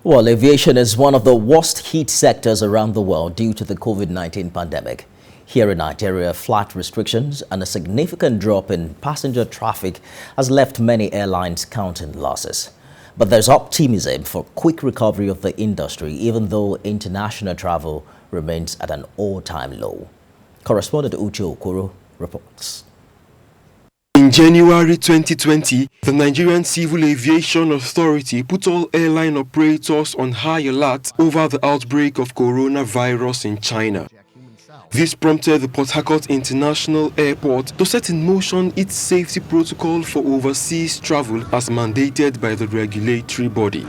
Well, aviation is one of the worst hit sectors around the world due to the COVID-19 pandemic. Here in Nigeria, flight restrictions and a significant drop in passenger traffic has left many airlines counting losses. But there's optimism for quick recovery of the industry, even though international travel remains at an all-time low. Correspondent Uche Okoro reports. In January 2020, the Nigerian Civil Aviation Authority put all airline operators on high alert over the outbreak of coronavirus in China. This prompted the Port Harcourt International Airport to set in motion its safety protocol for overseas travel as mandated by the regulatory body.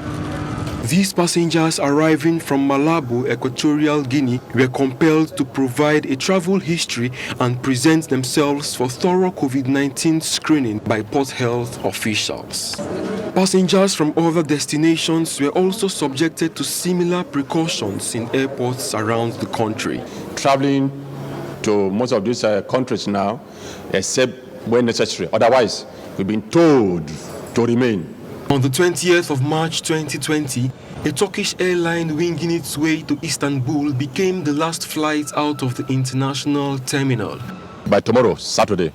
These passengers arriving from Malabo, Equatorial Guinea, were compelled to provide a travel history and present themselves for thorough COVID-19 screening by port health officials. Passengers from other destinations were also subjected to similar precautions in airports around the country. Traveling to most of these countries now, except when necessary. Otherwise, we've been told to remain. On the 20th of March 2020, a Turkish airline winging its way to Istanbul became the last flight out of the international terminal. By tomorrow, Saturday,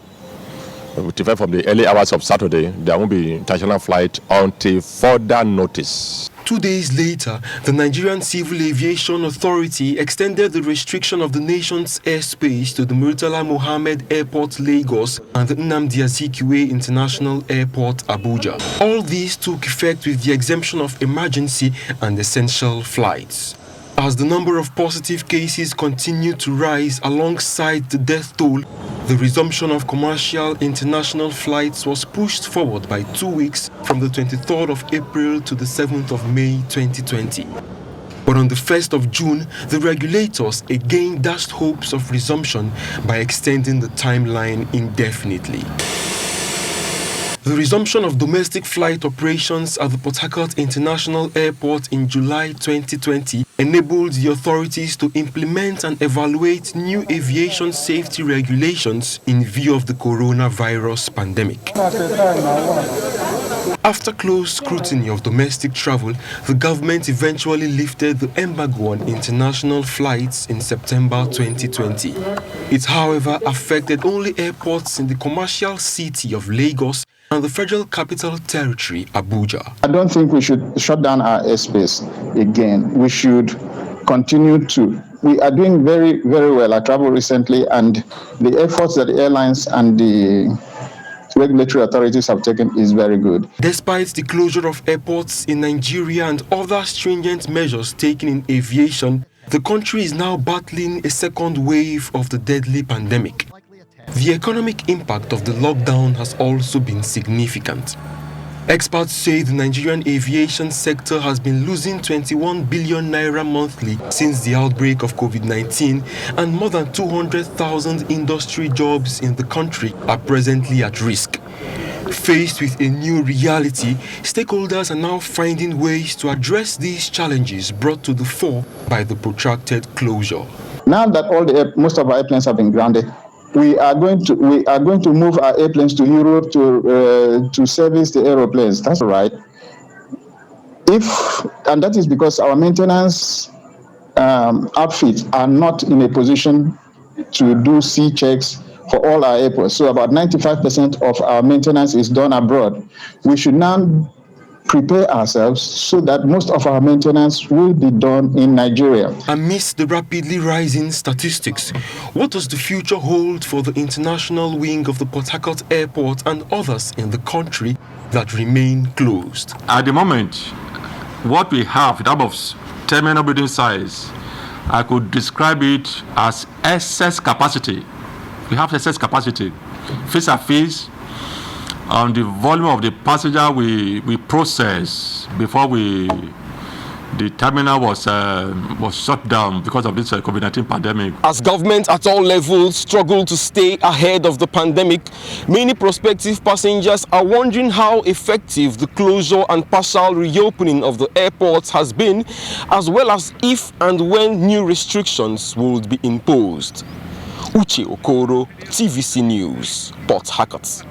from the early hours of Saturday, there won't be international flight until further notice. 2 days later, the Nigerian Civil Aviation Authority extended the restriction of the nation's airspace to the Murtala Mohammed Airport, Lagos, and the Nnamdi Azikiwe International Airport, Abuja. All these took effect with the exemption of emergency and essential flights. As the number of positive cases continued to rise alongside the death toll, the resumption of commercial international flights was pushed forward by 2 weeks from the 23rd of April to the 7th of May 2020. But on the 1st of June, the regulators again dashed hopes of resumption by extending the timeline indefinitely. The resumption of domestic flight operations at the Port Harcourt International Airport in July 2020 enabled the authorities to implement and evaluate new aviation safety regulations in view of the coronavirus pandemic. After close scrutiny of domestic travel, the government eventually lifted the embargo on international flights in September 2020. It, however, affected only airports in the commercial city of Lagos and the Federal Capital Territory, Abuja. I don't think we should shut down our airspace again. We should continue to. We are doing very, very well. I traveled recently, and the efforts that the airlines and the regulatory authorities have taken is very good. Despite the closure of airports in Nigeria and other stringent measures taken in aviation, the country is now battling a second wave of the deadly pandemic. The economic impact of the lockdown has also been significant. Experts say the Nigerian aviation sector has been losing 21 billion naira monthly since the outbreak of COVID-19, and more than 200,000 industry jobs in the country are presently at risk. Faced with a new reality, stakeholders are now finding ways to address these challenges brought to the fore by the protracted closure. Now that most of our airplanes have been grounded, we are going to move our airplanes to Europe to service the aeroplanes. That's right. And that is because our maintenance outfits are not in a position to do C checks for all our airports. So about 95% of our maintenance is done abroad. We should now prepare ourselves so that most of our maintenance will be done in Nigeria. Amidst the rapidly rising statistics, what does the future hold for the international wing of the Port Harcourt Airport and others in the country that remain closed? At the moment, what we have in terms of terminal building size, I could describe it as excess capacity. We have excess capacity. Face-à-face, on the volume of the passenger we process before the terminal was shut down because of this COVID-19 pandemic. As government at all levels struggle to stay ahead of the pandemic, many prospective passengers are wondering how effective the closure and partial reopening of the airports has been, as well as if and when new restrictions would be imposed. Uche Okoro, TVC News, Port Harcourt.